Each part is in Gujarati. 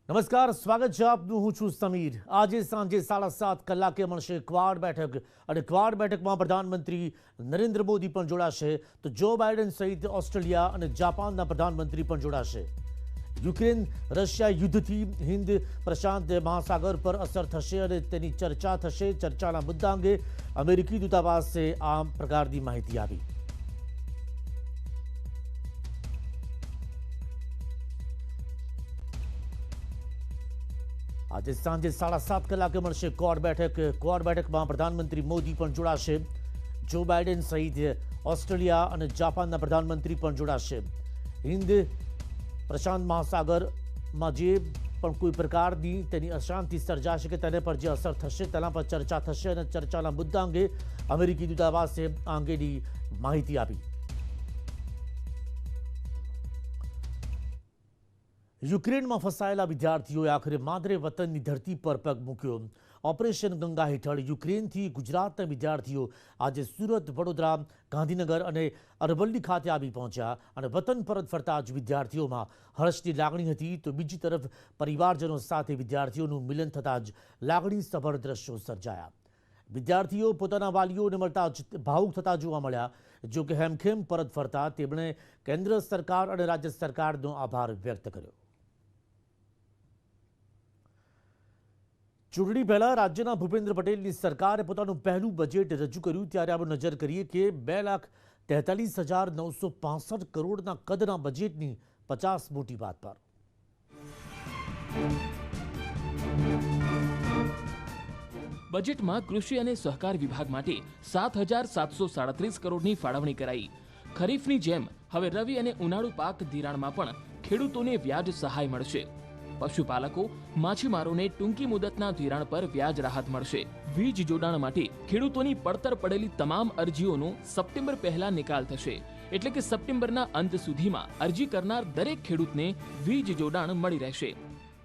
નમસ્કાર, સ્વાગત છે આપનું. હું છું સમીર. આજે સાંજે 7:30 કલાકે મળશે ક્વાડ બેઠક અને ક્વાડ બેઠકમાં પ્રધાનમંત્રી નરેન્દ્ર મોદી પણ જોડાશે તો જો બાઇડન સહિત ઓસ્ટ્રેલિયા અને જાપાનના પ્રધાનમંત્રી પણ જોડાશે. યુક્રેન રશિયા યુદ્ધથી હિન્દ પ્રશાંત મહાસાગર પર અસર થશે અને તેની ચર્ચા થશે. ચર્ચાના મુદ્દા અંગે અમેરિકી દૂતાવાસે આ પ્રકારની માહિતી આપી. આજે સાંજે 7:30 કલાકે મળશે ક્વાડ બેઠક. ક્વાડ બેઠકમાં પ્રધાનમંત્રી મોદી પણ જોડાશે. જો બાઇડન સહિત ઓસ્ટ્રેલિયા અને જાપાનના પ્રધાનમંત્રી પણ જોડાશે. હિન્દ પ્રશાંત મહાસાગરમાં જે પણ કોઈ પ્રકારની તેની અશાંતિ સર્જાશે કે તેને પર જે અસર થશે તેના પર ચર્ચા થશે અને ચર્ચાના મુદ્દા અંગે અમેરિકી દૂતાવાસે આ અંગેની માહિતી આપી. યુક્રેનમાં ફસાયેલા વિદ્યાર્થીઓએ આખરે માદરે વતનની ધરતી પર પગ મૂક્યો. ઓપરેશન ગંગા હેઠળ યુક્રેનથી ગુજરાતના વિદ્યાર્થીઓ આજે સુરત, વડોદરા, ગાંધીનગર અને અરવલ્લી ખાતે આવી પહોંચ્યા અને વતન પરત ફરતા જ વિદ્યાર્થીઓમાં હર્ષની લાગણી હતી તો બીજી તરફ પરિવારજનો સાથે વિદ્યાર્થીઓનું મિલન થતાં જ લાગણીસભર દ્રશ્યો સર્જાયા. વિદ્યાર્થીઓ પોતાના વાલીઓને મળતા જ ભાવુક થતા જોવા મળ્યા. જો કે હેમખેમ પરત ફરતા તેમણે કેન્દ્ર સરકાર અને રાજ્ય સરકારનો આભાર વ્યક્ત કર્યો. ચૂંટણી પહેલા રાજ્યના ભૂપેન્દ્ર પટેલની સરકારે પોતાનું પહેલું બજેટ રજૂ કર્યું ત્યારે આપણે નજર કરીએ કે 2,43,965 કરોડના કદના બજેટની 50 મોટી વાત પર. બજેટમાં કૃષિ અને સહકાર વિભાગ માટે 7,737 કરોડની ફાળવણી કરાઈ. ખરીફની જેમ હવે રવિ અને ઉનાળુ પાક ધિરાણમાં પણ ખેડૂતોને વ્યાજ સહાય મળશે. પશુપાલકો, માછીમારોને ટૂંકી મુદતના ધિરાણ પર વ્યાજ રાહત મળશે. વીજ જોડાણ માટે ખેડૂતોની પડતર પડેલી તમામ અરજીઓનો સપ્ટેમ્બર પહેલા નિકાલ થશે. એટલે કે સપ્ટેમ્બરના અંત સુધીમાં અરજી કરનાર દરેક ખેડૂતને વીજ જોડાણ મળી રહેશે.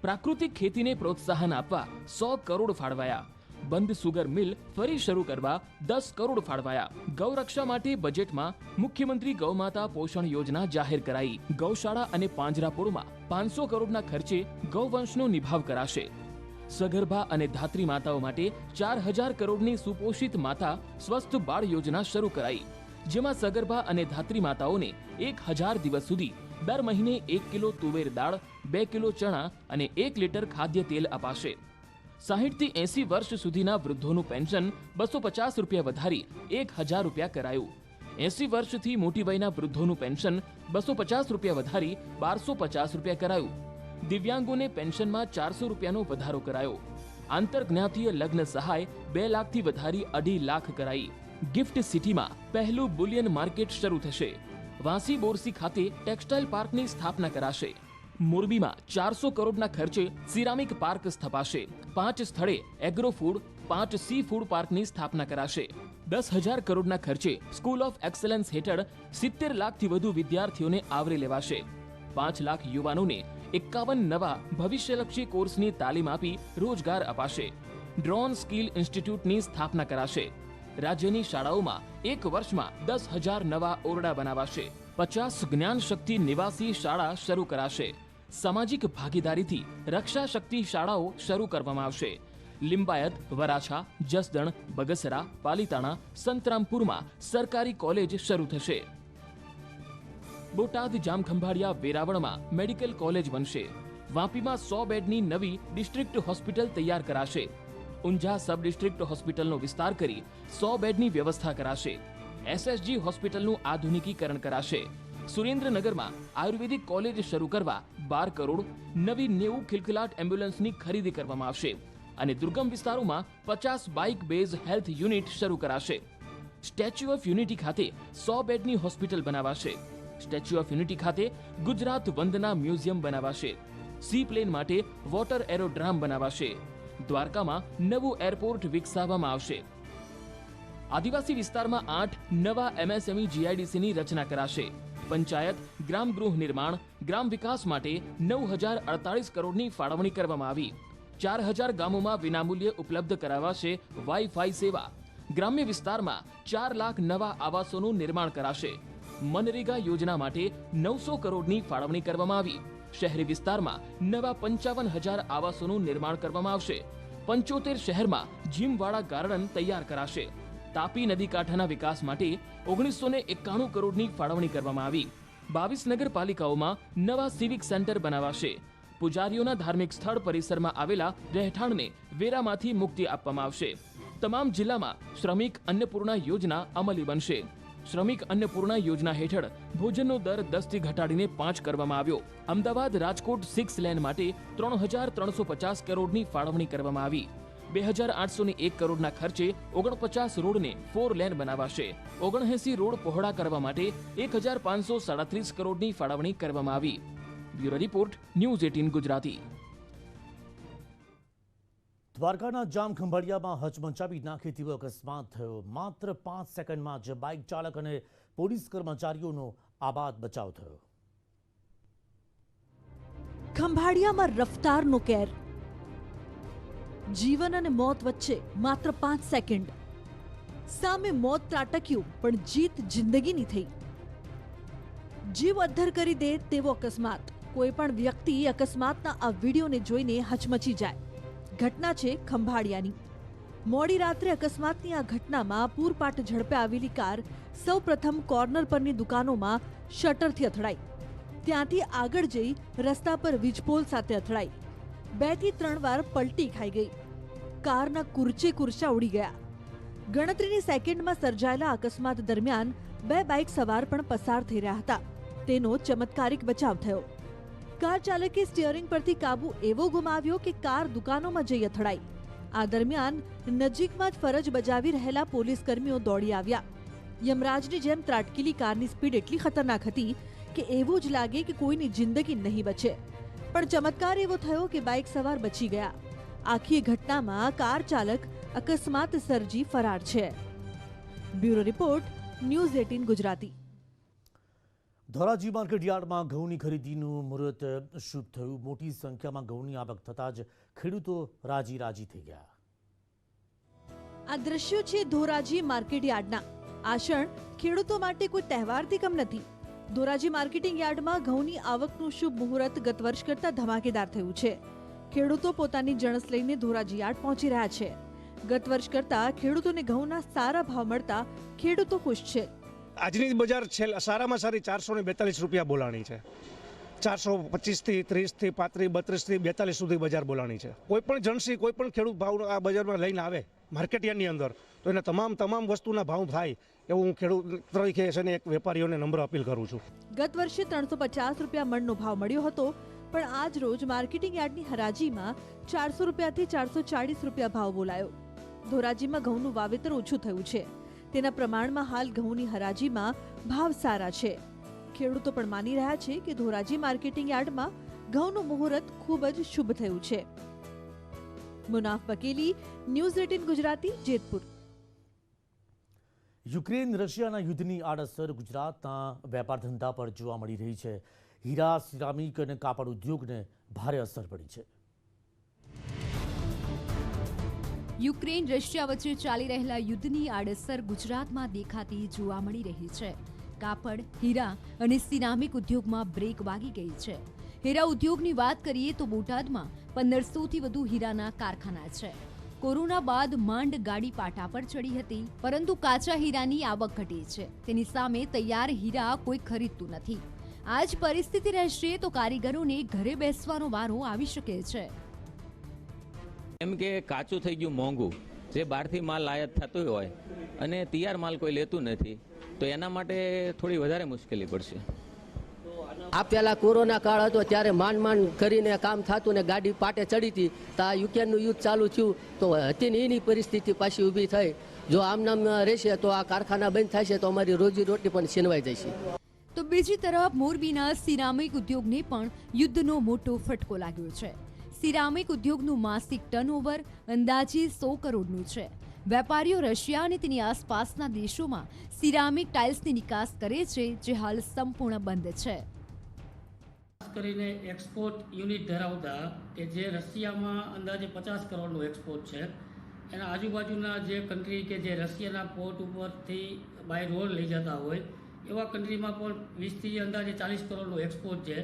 પ્રાકૃતિક ખેતીને પ્રોત્સાહન આપવા 100 કરોડ ફાળવાયા. બંધ સુગર મિલ ફરી શરૂ કરવા 10 કરોડ ફાળવાયા. ગૌરક્ષા માટે બજેટમાં મુખ્યમંત્રી ગૌમાતા પોષણ યોજના જાહેર કરાઈ. ગૌશાળા અને પાંજરાપોળમાં 500 કરોડના ખર્ચે ગૌવંશનો નિભાવ કરાશે. સગર્ભા અને ધાત્રી માતાઓ માટે 4,000 કરોડની સુપોષિત માતા સ્વસ્થ બાળ યોજના શરૂ કરાઈ. જેમાં સગર્ભા અને ધાત્રી માતાઓને 1,000 દિવસ સુધી દર મહિને 1 કિલો તુવેર દાળ, 2 કિલો ચણા અને 1 લીટર ખાદ્ય તેલ અપાશે. 60 થી 80 વર્ષ સુધીના વૃદ્ધોનું પેન્શન 250 રૂપિયા વધારી 1,000 રૂપિયા કરાયું. 80 વર્ષથી મોટી વયના વૃદ્ધોનું પેન્શન 250 રૂપિયા વધારી 1,250 રૂપિયા કરાયું. દિવ્યાંગોને પેન્શનમાં 400 રૂપિયાનો વધારો કરાયો. આંતરજ્ઞાતીય લગ્ન સહાય 2 લાખથી વધારી 2.5 લાખ કરાઈ. ગિફ્ટ સિટીમાં પહેલું બુલિયન માર્કેટ શરૂ થશે. વાંસી બોરસી ખાતે ટેક્સટાઇલ પાર્કની સ્થાપના કરાશે. મોરબીમાં 400 કરોડના ખર્ચે સિરામિક પાર્ક સ્થપાશે. 5 સ્થળે એગ્રો ફૂડ, 5 સી ફૂડ પાર્કની સ્થાપના કરાશે. 10,000 કરોડના ખર્ચે સ્કૂલ ઓફ એક્સલન્સ હેઠળ 70 લાખથી વધુ વિદ્યાર્થીઓને આવરી લેવાશે. 5 લાખ યુવાનોને 51 નવા ભવિષ્યલક્ષી કોર્સની તાલીમ આપી રોજગાર અપાશે. ડ્રોન સ્કિલ ઇન્સ્ટિટ્યૂટની સ્થાપના કરાશે. રાજ્યની શાળાઓમાં 1 વર્ષમાં 10,000 નવા ઓરડા બનાવાશે. 50 જ્ઞાન શક્તિ નિવાસી શાળા શરૂ કરાશે. સામાજિક ભાગીદારીથી રક્ષા શક્તિ શાળાઓ શરૂ કરવામાં આવશે. લિંબાયત, વરાછા, જસદણ, બગસરા, પાલીતાણા, સંતરામપુરમાં સરકારી કોલેજ શરૂ થશે. બોટાદ, જામખંભાળિયા, વેરાવળમાં મેડિકલ કોલેજ બનશે. વાપીમાં 100 બેડની નવી ડિસ્ટ્રિક્ટ હોસ્પિટલ તૈયાર કરાશે. ઊંઝા સબ ડિસ્ટ્રિક્ટ હોસ્પિટલનો વિસ્તાર કરી 100 બેડની વ્યવસ્થા કરાશે. SSG હોસ્પિટલનું આધુનિકીકરણ કરાશે. સુરેન્દ્રનગરમાં આયુર્વેદિક કોલેજ શરૂ કરવા 12 કરોડ, નવી 90 ખિલખિલાટ એમ્બ્યુલન્સની ખરીદી કરવામાં આવશે અને દુર્ગમ વિસ્તારોમાં 50 બાઇક બેઝ હેલ્થ યુનિટ શરૂ કરાશે. સ્ટેચ્યુ ઓફ યુનિટી ખાતે 100 બેડની હોસ્પિટલ બનાવાશે. સ્ટેચ્યુ ઓફ યુનિટી ખાતે ગુજરાત વંદના મ્યુઝિયમ બનાવાશે. સી પ્લેન માટે વોટર એરોડ્રામ બનાવાશે. દ્વારકામાં નવું એરપોર્ટ વિકસાવવામાં આવશે. આદિવાસી વિસ્તારમાં 8 નવા MSME GIDCની રચના કરાશે. પંચાયત, ગ્રામ ગૃહ નિર્માણ, ગ્રામ વિકાસ માટે 9,048 કરોડની ફાળવણી કરવામાં આવી. 4,000 ગામોમાં વિનામૂલ્યે ઉપલબ્ધ કરાવાશે વાઈફાઈ સેવા. ગ્રામ્ય વિસ્તારમાં 4 લાખ નવા આવાસોનું નિર્માણ કરાશે. મનરેગા યોજના માટે 900 કરોડની ફાળવણી કરવામાં આવી. શહેરી વિસ્તારમાં નવા 55,000 આવાસોનું નિર્માણ કરવામાં આવશે. 75 શહેરમાં જીમવાળા ગાર્ડન તૈયાર કરાશે. તાપી નદી કાંઠાના વિકાસ માટે 1991 કરોડની ફાળવણી કરવામાં આવી. 22 નગરપાલિકાઓમાં નવા સિવિક સેન્ટર બનાવાશે. પૂજારીઓના ધાર્મિક સ્થળ પરિસરમાં આવેલા રહેઠાણને વેરામાંથી મુક્તિ આપવામાં આવશે. તમામ જિલ્લામાં શ્રમિક અન્નપૂર્ણા યોજના અમલી બનશે. શ્રમિક અન્નપૂર્ણા યોજના હેઠળ ભોજનનો દર 10 થી ઘટાડીને 5 કરવામાં આવ્યો. અમદાવાદ રાજકોટ 6 લેન માટે 3,350 કરોડની ફાળવણી કરવામાં આવી. 2,801 કરોડના ખર્ચે 49 રોડને 4 લેન બનાવાશે. 79 રોડ પહોળા કરવા માટે 1,537 કરોડની ફાળવણી કરવામાં આવી. Bureau report, news 18 Gujarati. દ્વારકાના જામ ખંભાળિયામાં હચમચાવી નાખે તેવો અકસ્માત થયો. માત્ર 5 સેકન્ડમાં જ બાઇક ચાલક અને પોલીસ કર્મચારીઓનો આબાદ બચાવ થયો. ખંભાળિયામાં રફતારનો કેર. જીવન અને મોત વચ્ચે માત્ર 5 સેકન્ડ. સામે મોત ત્રાટક્યું પણ જીત જિંદગીની થઈ. જીવ અદ્ધર કરી દે તેવો અકસ્માત. કોઈ પણ વ્યક્તિ અકસ્માતના આ વિડીયોને જોઈને હચમચી જાય. ઘટના છે ખંભાળિયાની. મોડી રાત્રે અકસ્માતની આ ઘટનામાં પૂરપાટ ઝડપે આવેલી કાર સૌપ્રથમ કોર્નર પરની દુકાનોમાં શટરથી અથડાઈ. ત્યાંથી આગળ જઈ રસ્તા પર વીજપોલ સાથે અથડાઈ. 2 થી 3 વાર પલટી ખાઈ ગઈ. કારના કુરચા ઉડી ગયા. ગણતરીની સેકન્ડમાં સર્જાયેલા અકસ્માત દરમિયાન 2 બાઇક સવાર પણ પસાર થઈ રહ્યા હતા. તેનો ચમત્કારિક બચાવ થયો. કાર ચાલકે સ્ટીયરિંગ પરથી કાબુ એવો ગુમાવ્યો કે કાર દુકાનોમાં જઈ અથડાઈ. આ દરમિયાન નજીકમાં જ ફરજ બજાવી રહેલા પોલીસ કર્મીઓ દોડી આવ્યા. યમરાજની જેમ ત્રાટકેલી કારની સ્પીડ એટલી ખતરનાક હતી કે એવું જ લાગે કે કોઈની જિંદગી નહીં બચે. પણ ચમત્કાર એવો થયો કે બાઇક સવાર બચી ગયા. આખી ઘટનામાં કાર ચાલક અકસ્માત સર્જી ફરાર છે. Bureau report, news 18 Gujarati. Dhoraji market યાર્ડમાં ઘઉંની ખરીદીનું મુહૂર્ત શુભ થયું. મોટી સંખ્યામાં ઘઉંની આવક થતાં જ ખેડૂતો રાજી થઈ ગયા. આ દ્રશ્યો છે ધોરાજી માર્કેટ યાર્ડના. આ ક્ષણ ખેડૂતો માટે કોઈ તહેવારથી કમ નથી. ધોરાજી માર્કેટિંગ યાર્ડમાં ઘઉંની આવકનું શુભ મુહૂર્ત ગત વર્ષ કરતા ધમાકેદાર થયું છે. ખેડૂતો પોતાની જણસ લઈને ધોરાજી યાર્ડ પહોંચી રહ્યા છે. ગત વર્ષ કરતા ખેડૂતોને ઘઉંના સારા ભાવ મળતા ખેડૂતો ખુશ છે. આજની બજાર સારામાં સારી 442 રૂપિયા બોલાણી છે. 425 થી 30 થી 35 થી 42 સુધી બજાર બોલાણી છે. કોઈ પણ જણસી કોઈ પણ ખેડૂત ભાવ આ બજારમાં લઈને આવે માર્કેટ યાર્ડની અંદર તો એને તમામ વસ્તુના ભાવ થાય એવું હું ખેડૂત તરીકે છે ને એક વેપારીઓને નમ્ર અપીલ કરું છું. ગત વર્ષે 350 રૂપિયા મણનો ભાવ મળ્યો હતો, પણ આજ રોજ માર્કેટિંગ યાર્ડની હરાજીમાં 400 રૂપિયાથી 440 રૂપિયા ભાવ બોલાયો. ધોરાજીમાં ઘઉંનું વાવેતર ઓછું થયું છે. તેના પ્રમાણમાં હાલ ઘઉંની હરાજીમાં ભાવ સારા છે. ખેડૂતો પણ માની રહ્યા છે કે ધોરાજી માર્કેટિંગ યાર્ડમાં ઘઉંનું મુહૂર્ત ખૂબ જ શુભ થયું છે. મુનાફ બકેલી, ન્યૂઝ 18 ગુજરાતી, જેતપુર. યુક્રેન રશિયાના યુદ્ધની આડઅસર ગુજરાતના વેપાર ધંધા પર જોવા મળી રહી છે. હીરા, સિરામિક અને કાપડ ઉદ્યોગને ભારે અસર પડી છે. યુક્રેન રશિયા વચ્ચે ચાલી રહેલા યુદ્ધની આડઅસર ગુજરાતમાં દેખાતી જોવા મળી રહી છે. કાપડ, હીરા અને સિરામિક ઉદ્યોગમાં બ્રેક વાગી ગઈ છે. હીરા ઉદ્યોગની વાત કરીએ તો બોટાદમાં 1500થી વધુ હીરાના કારખાના છે. કોરોના બાદ માંડ ગાડી પાટા પર ચડી હતી, પરંતુ કાચા હીરાની આવક ઘટી છે. તેની સામે તૈયાર હીરા કોઈ ખરીદતું નથી. આ જ પરિસ્થિતિ રહેશે તો કારીગરોને ઘરે બેસવાનો વારો આવી શકે છે. એમ કે કાચું થઈ ગયું મોંઘું, જે બહારથી માલ આયાત થતો હોય અને તૈયાર માલ કોઈ લેતું નથી, તો એના માટે થોડી વધારે મુશ્કેલી પડશે. આ પહેલા કોરોના કાળ હતો ત્યારે માંડ કરીને કામ થતું ને ગાડી પાટે ચડી હતી. તો આ યુક્રેનનું યુદ્ધ ચાલુ થયું તો હતી ને એની પરિસ્થિતિ પાછી ઊભી થઈ. જો આમ રહેશે તો આ કારખાના બંધ થશે તો અમારી રોજી રોટી પણ છીનવાઈ જશે. તો બીજી તરફ મોરબીના સિરામિક ઉદ્યોગને પણ યુદ્ધનો મોટો ફટકો લાગ્યો છે. સિરામિક ઉદ્યોગનું માસિક ટર્નઓવર અંદાજે 100 કરોડનું છે. વેપારીઓ રશિયા અને તેની આસપાસના દેશોમાં સિરામિક ટાઇલ્સની નિકાસ કરે છે, જે હાલ સંપૂર્ણ બંધ છે. ખાસ કરીને એક્સપોર્ટ યુનિટ ધરાવતા કે જે રશિયામાં અંદાજે 50 કરોડનું એક્સપોર્ટ છે, એના આજુબાજુના જે કન્ટ્રી કે જે રશિયાના પોર્ટ ઉપરથી બાય રોડ લઈ જતા હોય એવા કન્ટ્રીમાં પણ 20થી અંદાજે 40 કરોડનું એક્સપોર્ટ છે.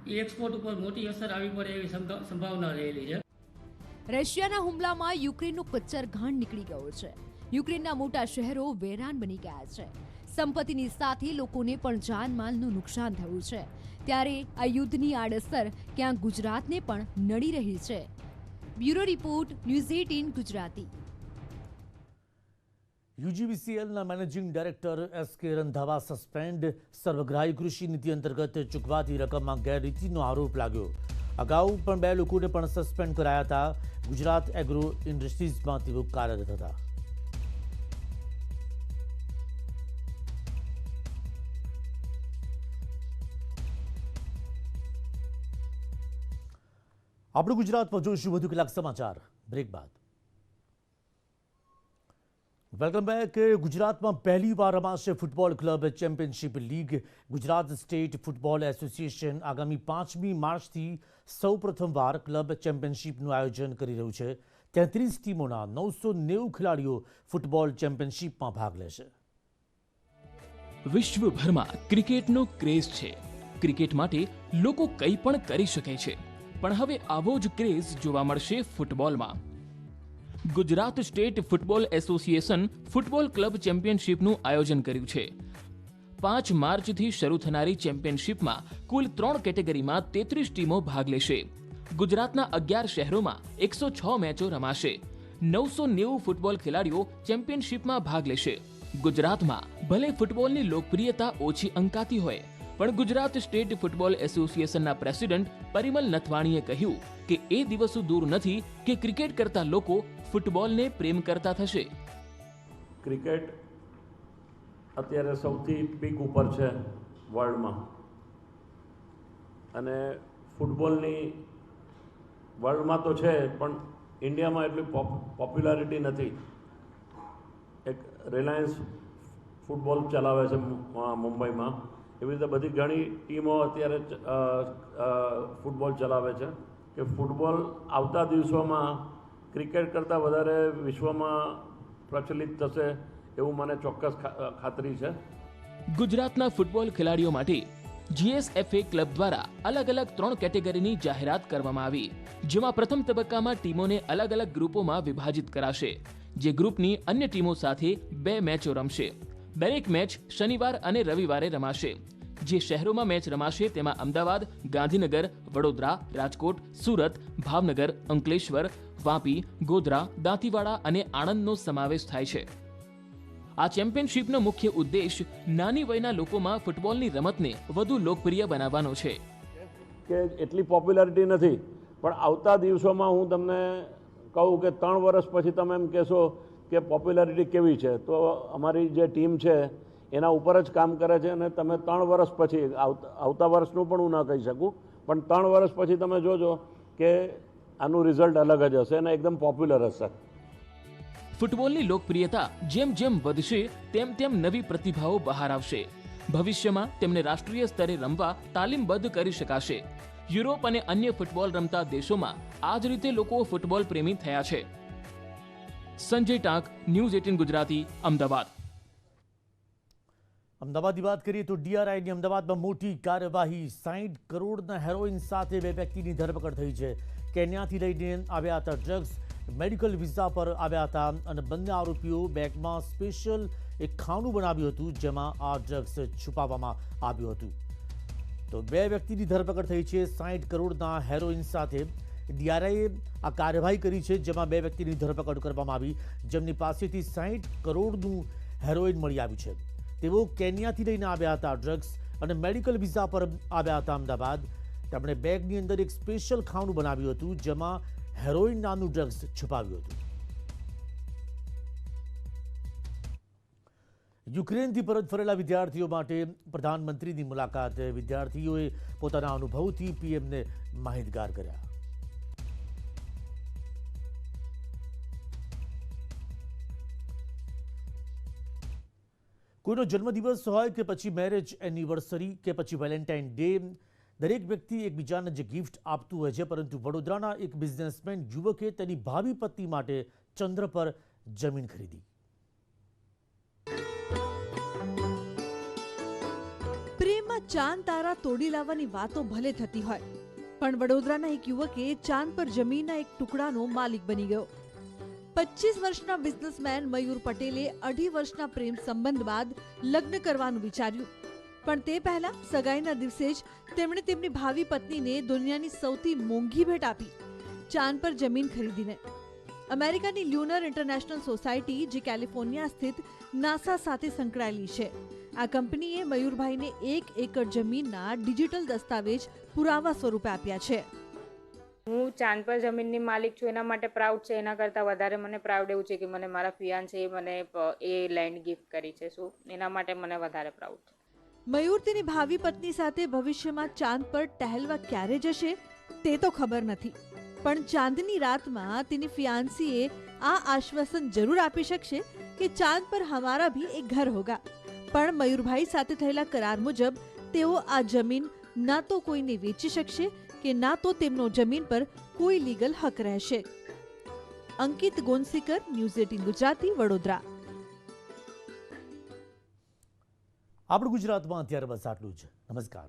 એ એક્સપોર્ટ ઉપર મોટી અસર આવી પડે એવી સંભાવના રહેલી છે. રશિયાના હુમલામાં યુક્રેનનું કચ્ચરઘાણ નીકળી ગયો છે. યુક્રેનના મોટા શહેરો વેરાન બની ગયા છે. સંપત્તિની સાથે લોકોને પણ જાનમાલનું નુકસાન થયું છે. ત્યારે આ યુદ્ધની આડઅસર ક્યાંક ગુજરાતને પણ નડી રહી છે. Bureau report, news 18 Gujarati. યુજીવીસીએલના managing director S K. Randhawa suspend. સર્વગ્રાહી કૃષિ નીતિ અંતર્ગત ચૂકવાતી રકમમાં ગેરરીતિનો આરોપ લાગ્યો. અગાઉ પણ 2 લોકોને પણ સસ્પેન્ડ કરાયા હતા. ગુજરાત એગ્રો ઇન્ડસ્ટ્રીઝમાં તેઓ કાર્યરત હતા. આપણે ગુજરાતમાં જોઈશું વધુ કેટલાક સમાચાર બ્રેક બાદ. Welcome back. ગુજરાતમાં પહેલીવાર રમાશે football club championship league. Gujarat state football association આગામી 5મી માર્ચથી સૌપ્રથમવાર ક્લબ ચેમ્પિયનશિપનું આયોજન કરી રહ્યું છે. 33 ટીમોના 990 ખેલાડીઓ ફૂટબોલ ચેમ્પિયનશિપમાં ભાગ લેશે. વિશ્વભરમાં ક્રિકેટનો ક્રેઝ છે. ક્રિકેટ માટે લોકો કંઈ પણ કરી શકે છે, પણ હવે આવો જ ક્રેઝ જોવા મળશે ફૂટબોલમાં. Gujarat state football association football club ચેમ્પિયનશિપનું આયોજન કર્યું છે. 5 માર્ચથી શરૂ થનારી ચેમ્પિયનશિપમાં કુલ 3 કેટેગરીમાં 33 ટીમો ભાગ લેશે. ગુજરાતના 11 શહેરોમાં 106 મેચો રમાશે. 990 ફૂટબોલ ખેલાડીઓ ચેમ્પિયનશિપમાં ભાગ લેશે. ગુજરાતમાં ભલે ફૂટબોલની લોકપ્રિયતા ઓછી અંકાતી હોય, પણ ગુજરાત સ્ટેટ ફૂટબોલ એસોસિએશનના પ્રેસિડેન્ટ પરિમલ નથવાણીએ કહ્યું કે એ દિવસો દૂર નથી કે ક્રિકેટ કરતા લોકો ફૂટબોલને પ્રેમ કરતા થશે. ક્રિકેટ અત્યારે સૌથી પીક ઉપર છે વર્લ્ડમાં, અને ફૂટબોલની વર્લ્ડમાં તો છે પણ ઇન્ડિયામાં એટલી પોપ્યુલારિટી નથી. એક રિલાયન્સ ફૂટબોલ ચલાવે છે મુંબઈમાં, એવી રીતે બધી ઘણી ટીમો અત્યારે ફૂટબોલ ચલાવે છે. કે ફૂટબોલ આવતા દિવસોમાં ક્રિકેટ કરતાં વધારે વિશ્વમાં પ્રચલિત થશે એવું મને ચોક્કસ ખાતરી છે. ગુજરાતના ફૂટબોલ ખેલાડીઓ માટે જીએસએફએ ક્લબ દ્વારા અલગ અલગ 3 કેટેગરીની જાહેરાત કરવામાં આવી, જેમાં પ્રથમ તબક્કામાં ટીમોને અલગ અલગ ગ્રુપોમાં વિભાજિત કરાશે. જે ગ્રુપની અન્ય ટીમો સાથે 2 મેચો રમશે. દરેક મેચ શનિવાર અને રવિવારે રમાશે. જે શહેરોમાં મેચ રમાશે તેમાં અમદાવાદ, ગાંધીનગર, વડોદરા, રાજકોટ, સુરત, ભાવનગર, અંકલેશ્વર, વાપી, ગોધરા, દાંતીવાડા અને આણંદનો સમાવેશ થાય છે. આ ચેમ્પિયનશિપનો મુખ્ય ઉદ્દેશ નાની વયના લોકોમાં ફૂટબોલની રમતને વધુ લોકપ્રિય બનાવવાનો છે. કે એટલી પોપ્યુલારિટી નથી, પણ આવતા દિવસોમાં હું તમને કહું કે 3 વર્ષ પછી તમે એમ કહેશો કે પોપ્યુલારિટી કેવી છે, તો અમારી જે ટીમ છે એના ઉપર જ કામ કરે છે. અને તમે 3 વર્ષ પછી, આવતા વર્ષનું પણ હું ન કહી શકું, પણ 3 વર્ષ પછી તમે જોજો કે આનું રિઝલ્ટ અલગ જ હશે અને એકદમ પોપ્યુલર હશે. ફૂટબોલની લોકપ્રિયતા જેમ જેમ વધશે તેમ તેમ નવી પ્રતિભાઓ બહાર આવશે. ભવિષ્યમાં તેમને રાષ્ટ્રીય સ્તરે રમવા તાલીમબદ્ધ કરી શકાશે. યુરોપ અને અન્ય ફૂટબોલ રમતા દેશોમાં આ જ રીતે લોકો ફૂટબોલ પ્રેમી થયા છે. સંજય ટાંક, ન્યૂઝ 18 ગુજરાતી, અમદાવાદ. અમદાવાદની વાત કરીએ તો ડીઆરઆઈની અમદાવાદમાં મોટી કાર્યવાહી. 60 કરોડના હેરોઇન સાથે 2 વ્યક્તિની ધરપકડ થઈ છે. કેન્યાથી લઈને આવ્યા હતા ડ્રગ્સ, મેડિકલ વિઝા પર આવ્યા હતા અને બંને આરોપીઓ બેગમાં સ્પેશિયલ એક ખાનું બનાવ્યું હતું જેમાં આ ડ્રગ્સ છુપાવવામાં આવ્યું હતું. તો 2 વ્યક્તિની ધરપકડ થઈ છે 60 કરોડના હેરોઇન સાથે. ડીઆરઆઈએ આ કાર્યવાહી કરી છે જેમાં 2 વ્યક્તિની ધરપકડ કરવામાં આવી જેમની પાસેથી 60 કરોડનું હેરોઇન મળી આવ્યું છે. તેઓ કેન્યાથી લઈને આવ્યા હતા ડ્રગ્સ અને મેડિકલ વિઝા પર આવ્યા હતા અમદાવાદ. તેમણે બેગની અંદર એક સ્પેશિયલ ખાનું બનાવ્યું હતું જેમાં હેરોઇન નામનું ડ્રગ્સ છુપાવ્યું હતું. યુક્રેનથી પરત ફરેલા વિદ્યાર્થીઓ માટે પ્રધાનમંત્રીની મુલાકાત. વિદ્યાર્થીઓએ પોતાના અનુભવથી પીએમને માહિતગાર કર્યા. કોઈનો જન્મદિવસ હોય કે પછી મેરેજ એનિવર્સરી કે પછી વેલેન્ટાઇન ડે, દરેક વ્યક્તિ એકબીજાને જે ગિફ્ટ આપતું હોય છે, પરંતુ વડોદરાના એક બિઝનેસમેન યુવકે તેની ભાવિ પત્ની માટે ચંદ્ર પર જમીન ખરીદી. પ્રેમમાં ચાંદ તારા તોડી લાવવાની વાતો ભલે થતી હોય, પણ વડોદરાના એક યુવકે ચાંદ પર જમીનના એક ટુકડાનો માલિક બની ગયો. 25 વર્ષના બિઝનેસમેન મયુર પટેલે 2.5 વર્ષના પ્રેમ સંબંધ બાદ લગ્ન કરવાનું વિચાર્યું, પણ તે પહેલા સગાઈના દિવસે જ તેમણે તેમની ભાવિ પત્નીને દુનિયાની સૌથી મોંઘી ભેટ આપી, ચાંદ પર જમીન ખરીદીને. અમેરિકાની લ્યુનર ઇન્ટરનેશનલ સોસાયટી, જે કેલિફોર્નિયા સ્થિત નાસા સાથે સંકળાયેલી છે, આ કંપનીએ મયુરભાઈને 1 એકર જમીનના ડિજિટલ દસ્તાવેજ પુરાવા સ્વરૂપે આપ્યા છે. હું ચાંદ પર જમીનની માલિક છું, એના માટે પ્રાઉડ છે. એના કરતાં વધારે મને પ્રાઉડ એવું છે કે મને મારા ફિયાન્સે મને એ લેન્ડ ગિફ્ટ કરી છે. શું એના માટે મને વધારે પ્રાઉડ છે. મયુર તેની ભાવિ પત્ની સાથે ભવિષ્યમાં ચાંદ પર ટહેલવા ક્યારે જશે તે તો ખબર નથી, પણ ચાંદની રાતમાં તેની ફિયાન્સીએ આ આશ્વાસન જરૂર આપી શકશે કે ચાંદ પર હમારા ભી એક ઘર હોગા. પણ મયુરભાઈ સાથે થયેલા કરાર મુજબ તેઓ આ જમીન ના તો કોઈને વેચી શકશે કે ના તો તેમનો જમીન પર કોઈ લીગલ હક રહેશે. અંકિત ગોંસીકર, ન્યૂઝ 18 ગુજરાતી, વડોદરા. આપણું ગુજરાતમાં અત્યારે બસ આટલું જ. નમસ્કાર.